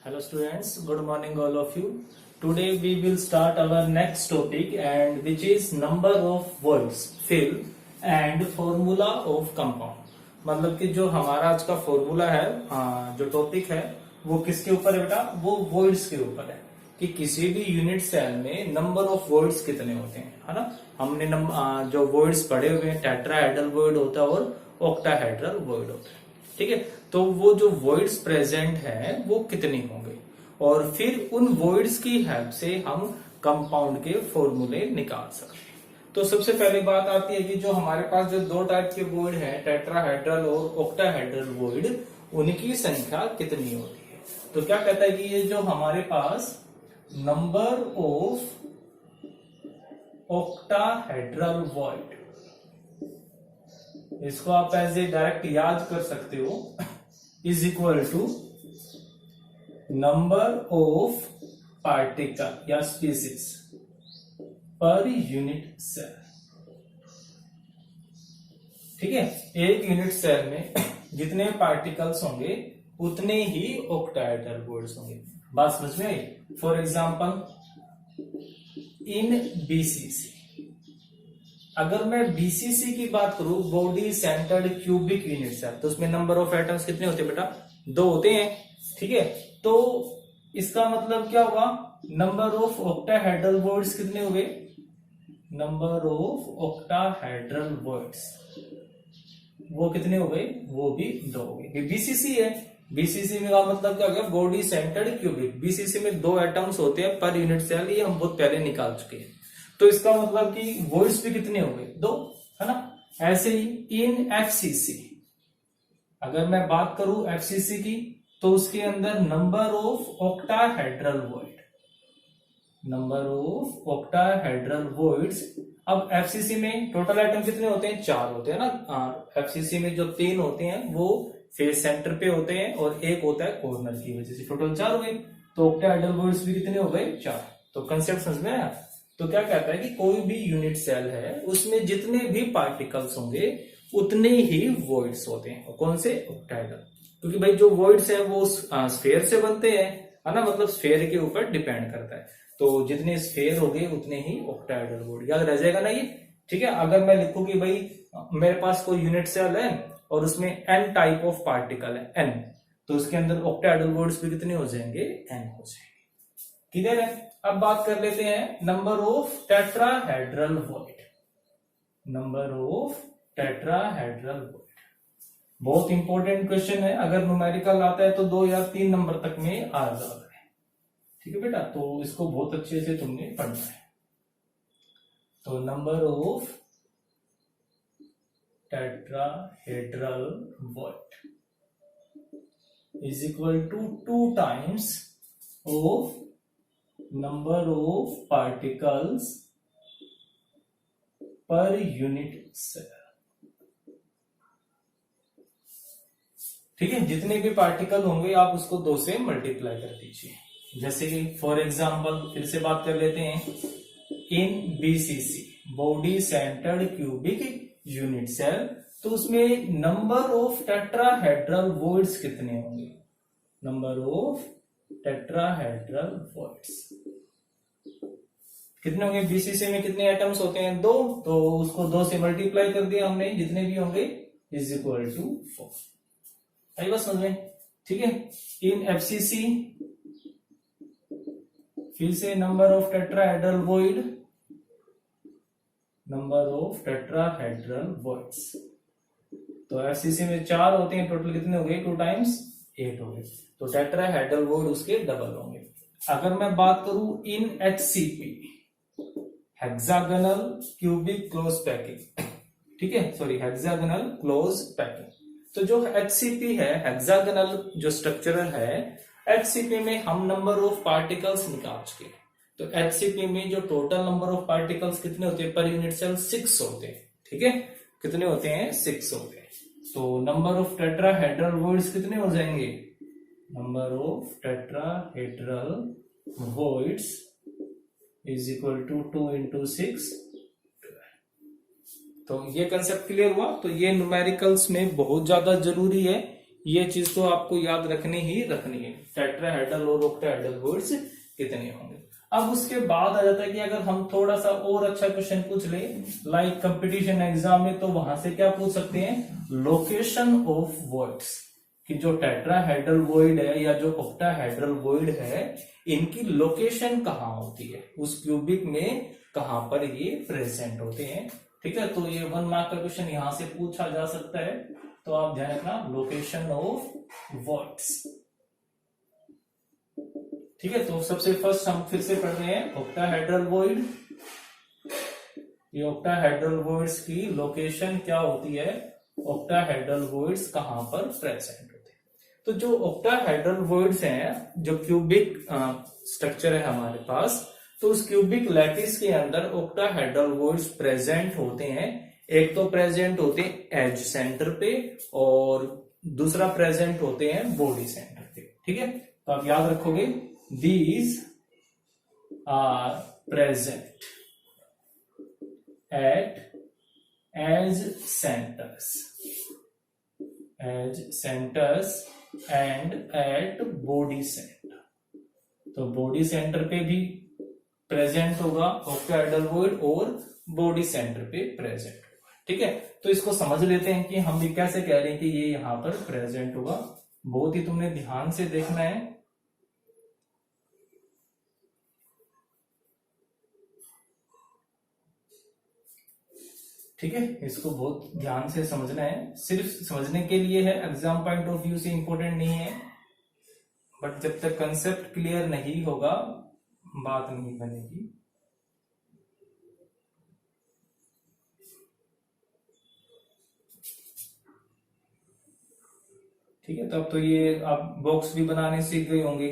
Hello students, good morning all of you. Today we will start our next topic and which is number of words fill and formula of compound. मतलब कि जो हमारा आज का formula है जो topic है वो किसके ऊपर है बेटा? वो वर्ड्स के ऊपर है कि किसी भी यूनिट सेल में नंबर ऑफ वर्ड्स कितने होते हैं, है ना। हमने जो वर्ड्स पढ़े हुए हैं टेट्राहेड्रल वर्ड होता है और ऑक्टाहेड्रल वर्ड होता है, ठीक है। तो वो जो वर्ड्स प्रेजेंट है वो कितने होंगे और फिर उन वर्ड्स की हेल्प से हम कंपाउंड के फॉर्मूले निकाल सकते हैं। तो सबसे पहले बात आती है कि जो हमारे पास जो दो टाइप के वर्ड हैं टेट्राहेड्रल और ऑक्टाहेड्रल वर्ड, उनकी संख्या कितनी होती है। तो क्या कहता है कि ये जो हमारे पास नंबर ऑफ ऑक्टाहेड्रल वर्ड, इसको आप एज ए डायरेक्ट याद कर सकते हो, is equal to number of particle या स्पीसीज पर यूनिट सेल। ठीक है, एक यूनिट सेल में जितने पार्टिकल्स होंगे उतने ही ऑक्टाहेड्रल वर्ड्स होंगे। बात समझ में आई। फॉर एग्जांपल इन बीसीसी, अगर मैं बीसीसी की बात करूं, body centred cubic unit cell, तो उसमें नंबर ऑफ एटम्स कितने होते हैं बेटा? 2 होते हैं, ठीक है। तो इसका मतलब क्या हुआ? नंबर ऑफ ऑक्टाहेड्रल वर्ड्स कितने हो गए? नंबर ऑफ ऑक्टाहेड्रल वर्ड्स वो कितने हो गए? वो भी 2 हो गए। बीसीसी है, बीसीसी में का मतलब क्या हो गया? Body centred cubic. बीसीसी में 2 एटम्स होते हैं पर यूनिट सेल, ये हम बहुत पहले निकाल चुके हैं। तो इसका मतलब कि वर्ड्स भी कितने हो गए? 2, है ना। ऐसे ही इन एफसीसी, अगर मैं बात करूं एफसीसी की, तो उसके अंदर number of octahedral word, number of octahedral words. अब एफसीसी में टोटल आइटम कितने होते हैं? 4 होते हैं ना। एफसीसी में जो 3 होते हैं वो फेस सेंटर पे होते हैं और 1 होता है कॉर्नर की वजह से, टोटल 4 हो गए। तो ऑक्टाहेड्रल वर्ड्स भी कितने हो गए? 4। तो कंसेप्ट समझ में आया। तो क्या कहता है कि कोई भी यूनिट सेल है उसमें जितने भी पार्टिकल्स होंगे उतने ही वर्ड्स होते हैं। कौन से? ऑक्टाहेड्रल। क्योंकि भाई जो वर्ड्स हैं वो स्फेयर से बनते हैं, है ना, मतलब स्फेयर के ऊपर डिपेंड करता है। तो जितने स्फेयर हो गए उतने ही ऑक्टाहेड्रल वर्ड। याद रह जाएगा ना ये, ठीक है। अगर मैं लिखूं कि भाई मेरे पास कोई यूनिट सेल है और उसमें n टाइप ऑफ पार्टिकल है, n, तो उसके अंदर ऑक्टाहेड्रल वर्ड्स भी कितने हो जाएंगे? n हो जाएंगे। क्लियर है। अब बात कर लेते हैं number of tetrahedral word. Number of tetrahedral word बहुत इंपॉर्टेंट क्वेश्चन है। अगर न्यूमेरिकल आता है तो 2 या 3 नंबर तक में आ जाता है, ठीक है बेटा। तो इसको बहुत अच्छे से तुमने पढ़ना है। तो number of tetrahedral void is equal to 2 times of number of particles per unit cell. ठीक है, जितने भी पार्टिकल होंगे आप उसको 2 से मल्टीप्लाई कर दीजिए। जैसे कि फॉर एग्जांपल फिर से बात कर लेते हैं, in BCC, body centred cubic unit cell, तो उसमें नंबर ऑफ टेट्राहेड्रल वर्ड्स कितने होंगे? नंबर ऑफ टेट्राहेड्रल वर्ड्स कितने होंगे? बीसीसी में कितने एटम्स होते हैं? 2, तो उसको 2 से मल्टीप्लाई कर दिया हमने, जितने भी होंगे इज इक्वल टू 4। आई बात समझ में? ठीक है। इन एफसीसी फिर से number of tetrahedral word, number of tetrahedral words, तो एफसीसी में 4 होते हैं, टोटल कितने हो गए? 2 टाइम्स 8 हो गए। तो टेट्राहेड्रल वर्ड उसके डबल होंगे। अगर मैं बात करूं in HCP, hexagonal cubic close packing, ठीक है, सॉरी हेक्सागोनल क्लोज पैकिंग, तो जो एचसीपी है, हेक्सागोनल जो स्ट्रक्चर है, एचसीपी में हम नंबर ऑफ पार्टिकल्स निकाल चुके हैं। तो एचसीपी में जो टोटल नंबर ऑफ पार्टिकल्स कितने होते हैं पर यूनिट सेल? 6 होते हैं, ठीक है। कितने होते हैं? 6 होते हैं। तो नंबर ऑफ टेट्राहेड्रल वर्ड्स कितने हो जाएंगे? Number of tetrahedral voids is equal to 2 into 6। तो ये कंसेप्ट क्लियर हुआ। तो ये न्यूमेरिकल्स में बहुत ज्यादा जरूरी है ये चीज तो आपको याद रखनी ही रखनी है, टेट्राहेड्रल और ऑक्टाहेड्रल वर्ड्स कितने होंगे। अब उसके बाद आ जाता है कि अगर हम थोड़ा सा और अच्छा क्वेश्चन पूछ ले लाइक कंपटीशन एग्जाम में, तो वहां से क्या पूछ सकते हैं, लोकेशन ऑफ वर्ड्स, कि जो टेट्राहेड्रल वर्ड है या जो ऑक्टाहेड्रल वर्ड है इनकी लोकेशन कहाँ होती है, उस क्यूबिक में कहां पर ये प्रेजेंट होते हैं। ठीक है, तो ये 1 मार्क का क्वेश्चन यहां से पूछा जा सकता है, तो आप ध्यान रखना लोकेशन ऑफ वर्ड्स। ठीक है, तो सबसे फर्स्ट हम फिर से पढ़ रहे हैं ऑक्टाहेड्रल वर्ड। ये ऑक्टाहेड्रल वर्ड्स की लोकेशन क्या होती है, ऑक्टाहेड्रल वर्ड्स कहां पर प्रेजेंट होते हैं। तो जो ऑक्टाहेड्रल वर्ड्स हैं, जो क्यूबिक स्ट्रक्चर है हमारे पास, तो उस क्यूबिक लैटिस के अंदर ऑक्टाहेड्रल वर्ड्स प्रेजेंट होते हैं। एक तो प्रेजेंट होते हैं एज सेंटर पे और दूसरा प्रेजेंट होते हैं बॉडी सेंटर पे। ठीक है, तो आप याद रखोगे these are present at edge centers and at body center। तो बॉडी सेंटर पे भी प्रेजेंट होगा ऑक्टाहेड्रल वर्ड और बॉडी सेंटर पे प्रेजेंट होगा। ठीक है, तो इसको समझ लेते हैं कि हम भी कैसे कह रहे हैं कि ये यहां पर प्रेजेंट होगा। बहुत ही तुमने ध्यान से देखना है। ठीक है, इसको बहुत ध्यान से समझना है, सिर्फ समझने के लिए है, एग्जाम पॉइंट ऑफ व्यू से इंपॉर्टेंट नहीं है। बट जब तक कंसेप्ट क्लियर नहीं होगा बात नहीं बनेगी। ठीक है, तो अब तो ये आप बॉक्स भी बनाने सीख गए होंगे,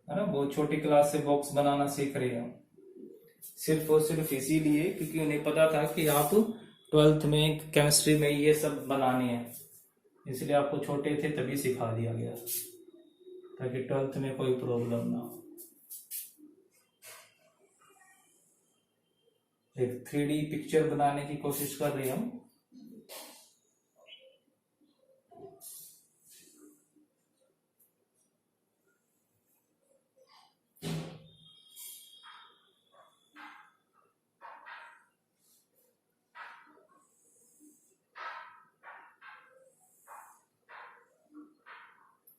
है ना, बहुत छोटी क्लास से बॉक्स बनाना सीख रहे हैं, सिर्फ और सिर्फ इसीलिए क्योंकि उन्हें पता था कि आप 12th में केमिस्ट्री में ये सब बनाने हैं, इसलिए आपको छोटे थे तभी सिखा दिया गया ताकि 12th में कोई प्रॉब्लम ना हो। एक 3D पिक्चर बनाने की कोशिश कर रहे हैं हम।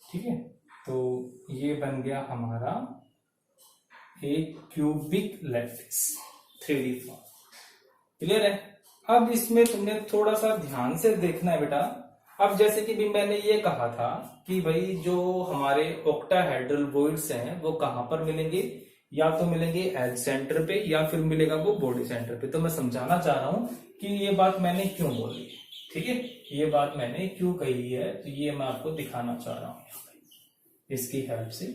ठीक है, तो ये बन गया हमारा एक cubic lattice 3D form. Clear है। अब इसमें तुमने थोड़ा सा ध्यान से देखना है बेटा। अब जैसे कि भी मैंने ये कहा था कि भाई जो हमारे ऑक्टाहेड्रल वर्ड्स हैं वो कहां पर मिलेंगे, या तो मिलेंगे एज सेंटर पे या फिर मिलेगा वो बॉडी सेंटर पे। तो मैं समझाना चाह रहा हूं कि ये बात मैंने क्यों बोली है। ठीक है, ये बात मैंने क्यों कही है, तो ये मैं आपको दिखाना चाह रहा हूं यहाँ पे इसकी हेल्प से।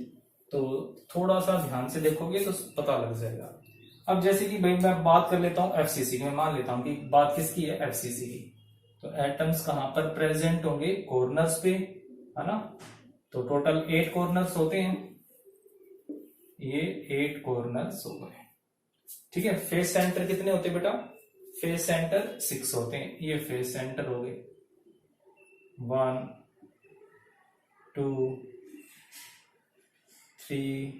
तो थोड़ा सा ध्यान से देखोगे तो पता लग जाएगा। अब जैसे कि भाई मैं बात कर लेता हूं एफसीसी की, मैं मान लेता हूं कि बात किसकी है, एफसीसी की। तो एटम्स कहां पर प्रेजेंट होंगे, कॉर्नर्स पे, है ना। तो टोटल 8 कॉर्नर्स होते हैं, ये 8 कॉर्नर्स हो गए। ठीक है, फेस सेंटर कितने होते हैं बेटा, फेस सेंटर 6 होते हैं। ये फेस सेंटर हो गए 1 2 3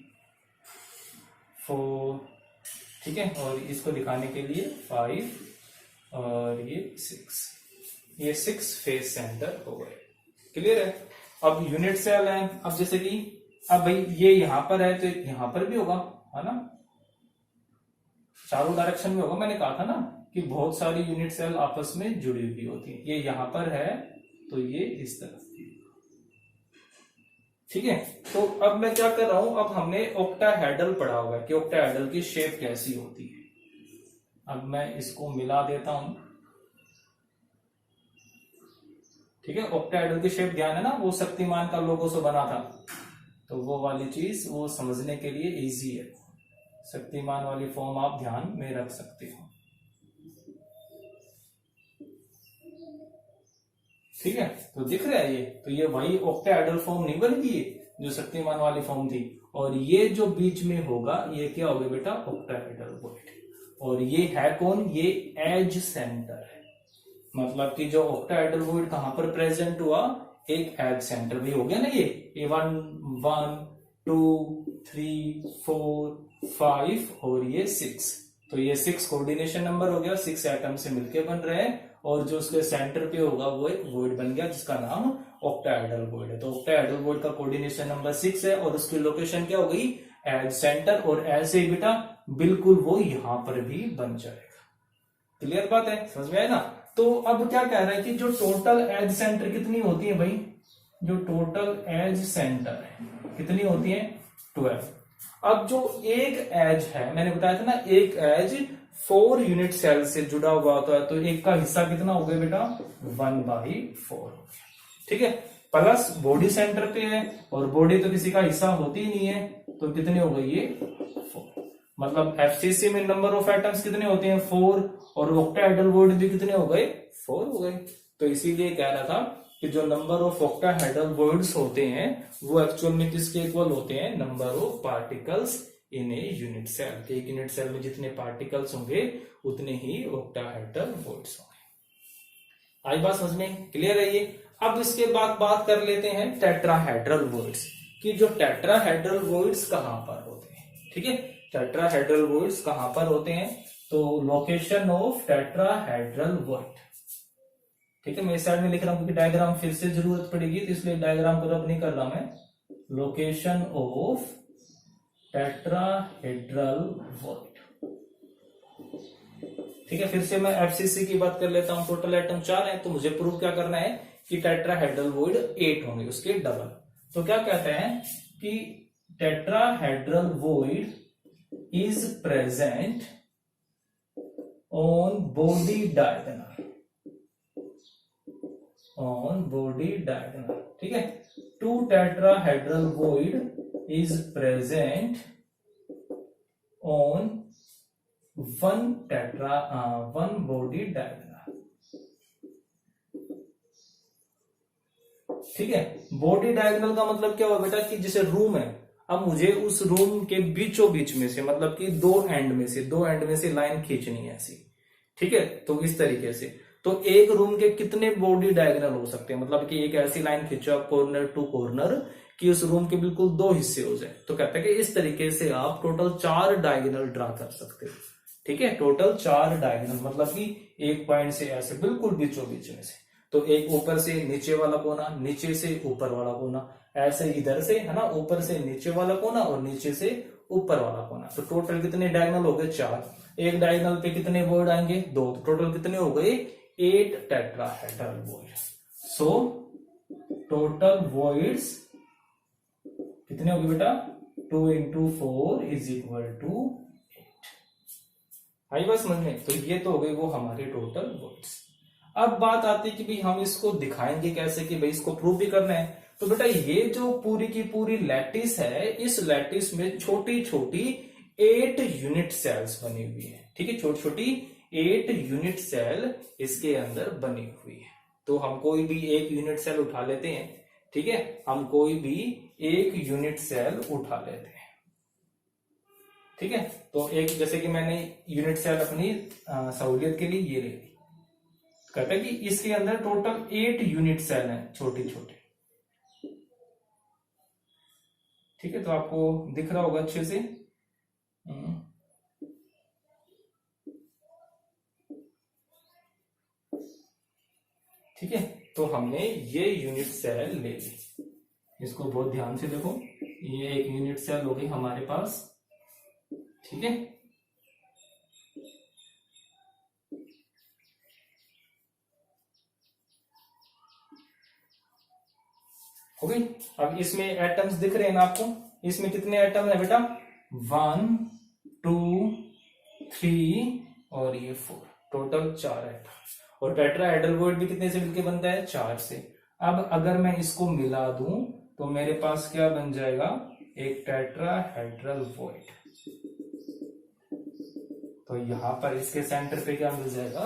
4। ठीक है, और इसको दिखाने के लिए 5 और ये 6, ये 6 फेस सेंटर हो गए। क्लियर है। अब यूनिट सेल है। अब जैसे कि अब भाई ये यहां पर है तो यहां पर भी होगा, है ना, चारों डायरेक्शन में होगा। मैंने कहा था ना कि बहुत सारी यूनिट सेल आपस में जुड़ी हुई होती है। ये यहां पर है तो ये इस तरफ। ठीक है, तो अब मैं क्या कर रहा हूं, अब हमने ऑक्टाहेड्रल पढ़ा हुआ है कि ऑक्टाहेड्रल की शेप कैसी होती है। अब मैं इसको मिला देता हूं। ठीक है, ऑक्टाहेड्रल की शेप ध्यान है ना, वो शक्तिमान का लोगो से बना था, तो वो वाली चीज वो समझने के लिए इजी है। शक्तिमान वाली फॉर्म आप ध्यान में रख सकते हो। ठीक है, तो दिख रहा है ये, तो ये वही ऑक्टाहेड्रल फॉर्म नहीं बन गई जो शक्तिमान वाली फॉर्म थी। और ये जो बीच में होगा ये क्या होगा बेटा, ऑक्टाहेड्रल वर्ड। और ये है कौन, ये एज सेंटर है। मतलब कि जो ऑक्टाहेड्रल वर्ड कहां पर प्रेजेंट हुआ, एक एज सेंटर भी हो गया ना ये A1 1 2 3 4 5 और ये 6, तो ये 6 कोऑर्डिनेशन नंबर हो गया, 6 एटम से मिलके बन रहे हैं और जो उसके सेंटर पे होगा वो एक वॉइड बन गया जिसका नाम ऑक्टाहेड्रल वॉइड है। तो ऑक्टाहेड्रल वॉइड का कोऑर्डिनेशन नंबर 6 है और उसकी लोकेशन क्या हो गई एज सेंटर, और ऐसे ही बेटा बिल्कुल वो यहां पर भी बन जाएगा। क्लियर बात है, समझ में आया ना। तो अब क्या कह रहा है कि जो टोटल एज सेंटर कितनी होती है भाई, जो टोटल एज सेंटर है कितनी होती है 12। अब जो एक एज है मैंने बताया था ना, एक एज 4 यूनिट सेल से जुड़ा हुआ होता है, तो एक का हिस्सा कितना हो गया बेटा 1/4, ठीक है। प्लस बॉडी सेंटर पे है और बॉडी तो किसी का हिस्सा होती ही नहीं है, तो कितने हो गई ये 4। मतलब एफसीसी में नंबर ऑफ एटम्स कितने होते हैं 4, और ऑक्टाहेड्रल वॉइड भी कितने हो गए 4 हो गए। तो इसीलिए कह रहा था कि जो नंबर ऑफ ऑक्टाहेड्रल वॉइड्स होते हैं वो एक्चुअल में किसके इक्वल होते हैं, number of particles in a unit cell. एक यूनिट सेल में जितने पार्टिकल्स होंगे उतने ही ऑक्टाहेड्रल वॉइड्स होंगे। आई बात समझ में, क्लियर है ये। अब इसके बाद बात कर लेते हैं टेट्राहेड्रल वॉइड्स कि जो टेट्राहेड्रल वॉइड्स कहां पर होते हैं, ठीक है। टेट्राहेड्रल वॉइड्स कहां पर होते हैं, तो लोकेशन ऑफ टेट्राहेड्रल वॉइड, ठीक है। मैं इस साइड में लिख रहा हूं क्योंकि डायग्राम फिर से जरूरत पड़ेगी, तो इसलिए डायग्राम को रब नहीं कर रहा मैं। लोकेशन ऑफ टेट्राहेड्रल वॉइड, ठीक है। फिर से मैं एफसीसी की बात कर लेता हूं। टोटल एटम 4 है, तो मुझे प्रूव क्या करना है कि टेट्राहेड्रल वॉइड 8 होंगे, उसके डबल। तो क्या कहते हैं कि tetrahedral void is present on body diagonal, on body diagonal, ठीक है। 2 tetrahedral void is present on one body diagonal, ठीक है। बॉडी डायगोनल का मतलब क्या हुआ बेटा कि जैसे रूम है, अब मुझे उस रूम के बीचों बीच में से, मतलब कि दो एंड में से लाइन खींचनी है ऐसी, ठीक है। तो इस तरीके से, तो एक रूम के कितने बॉडी डायगोनल हो सकते हैं, मतलब कि एक ऐसी लाइन खींचो कॉर्नर टू कॉर्नर कि उस रूम के बिल्कुल 2 हिस्से हो जाए। तो कहते हैं कि इस तरीके से आप टोटल 4 डायगोनल ड्रा कर सकते हो, ठीक है। टोटल 4 डायगोनल मतलब कि एक पॉइंट से ऐसे बिल्कुल बीचों बीच में से, तो एक ऊपर से नीचे वाला कोना, नीचे से ऊपर वाला कोना, ऐसे इधर से है ना, ऊपर से नीचे वाला कोना और नीचे से ऊपर वाला कोना। तो टोटल कितने डायगोनल हो गए 4। एक डायगोनल पे कितने वॉइड आएंगे 2, तो टोटल कितने हो गए 8 tetrahedral void. So total voids कितने हो गए बेटा 2 into 4 is equal to 8। आई बात समझ में। तो ये तो हो गई वो हमारे टोटल वॉइड्स। अब बात आती है कि भाई हम इसको दिखाएंगे कैसे, कि भाई इसको प्रूव भी करना है। तो बेटा ये जो पूरी की पूरी लैटिस है, इस लैटिस में छोटी छोटी 8 यूनिट सेल्स बनी हुई है, ठीक है। छोटी छोटी 8 यूनिट सेल इसके अंदर बनी हुई है। तो हम कोई भी एक यूनिट सेल उठा लेते हैं, ठीक है। हम कोई भी एक यूनिट सेल उठा लेते हैं, ठीक है। तो एक जैसे कि मैंने यूनिट सेल अपनी सहूलियत के लिए ये ले ली, कहता है कि इसके अंदर टोटल 8 यूनिट सेल हैं छोटी छोटी, ठीक है। तो आपको दिख रहा होगा अच्छे से, ठीक है। तो हमने ये यूनिट सेल ले ली, इसको बहुत ध्यान से देखो, ये एक यूनिट सेल हो गई हमारे पास, ठीक है। हो गई। अब इसमें एटम्स दिख रहे हैं ना आपको, इसमें कितने एटम है बेटा 1 2 3 और ये 4, टोटल 4 एटम। और टेट्राहेड्रल वॉइड भी कितने से मिलके बनता है 4 से। अब अगर मैं इसको मिला दूं तो मेरे पास क्या बन जाएगा एक टेट्राहेड्रल वॉइड। तो यहां पर इसके सेंटर पे क्या मिल जाएगा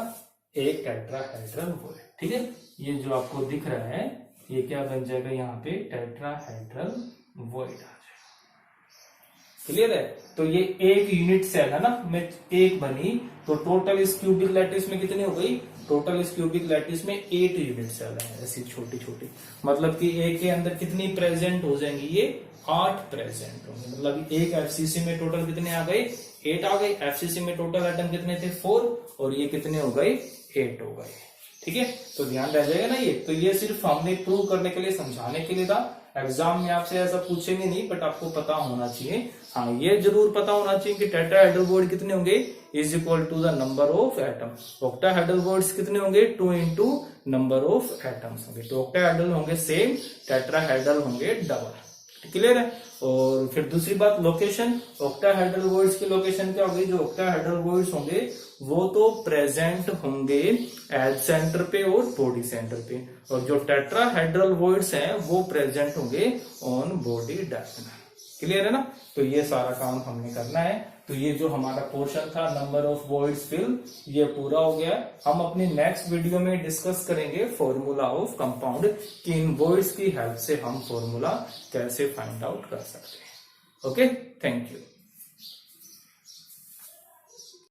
एक टेट्राहेड्रल वॉइड, ठीक है। ये जो आपको दिख रहा है ये क्या बन जाएगा यहाँ पे टेट्राहेड्रल वॉइड आ जाएगा। क्लियर है? तो ये एक यूनिट सेल है ना, में एक बनी, तो टोटल इस क्यूबिक लैटिस में कितनी हो गई? टोटल इस क्यूबिक लैटिस में 8 यूनिट सेल है, ऐसी छोटी छोटी। मतलब कि एक के अंदर कितनी प्रेजेंट हो जाएंगी? ये 8 प्रेजेंट होंगे। मतलब एक एफसीसी में टोटल कितने आ गए? 8 आ गए। एफसीसी में टोटल एटम कितने थे? 4, और ये कितने हो गए? 8 हो गए। ठीक है, तो ध्यान रह जाएगा ना ये। तो ये सिर्फ हमने प्रूव करने के लिए, समझाने के लिए था। एग्जाम में आपसे ऐसा पूछेंगे नहीं, बट आपको पता होना चाहिए। हाँ, ये जरूर पता होना चाहिए कि टेट्राहेड्रल बॉन्ड कितने होंगे? Is equal to the number of atom. Octahedral bonds कितने होंगे? 2 इंटू नंबर ऑफ एटम्स होंगे। तो ऑक्टाहेड्रल होंगे सेम, टेट्राहेड्रल होंगे डबल। क्लियर है? और फिर दूसरी बात, लोकेशन। ऑक्टाहेड्रल बॉन्ड्स की लोकेशन क्या होगी? जो ऑक्टाहेड्रल बॉन्ड्स होंगे वो तो प्रेजेंट होंगे एज सेंटर पे और बॉडी सेंटर पे, और जो टेट्राहेड्रल बॉन्ड्स हैं वो प्रेजेंट होंगे ऑन बॉडी डायगोनल। क्लियर है ना? तो ये सारा काम हमने करना है। तो ये जो हमारा पोर्शन था नंबर ऑफ वॉइड्स फिल, ये पूरा हो गया। हम अपनी नेक्स्ट वीडियो में डिस्कस करेंगे फॉर्मूला ऑफ कंपाउंड, कि इन वॉइड्स की हेल्प से हम फॉर्मूला कैसे फाइंड आउट कर सकते हैं। Okay, thank you.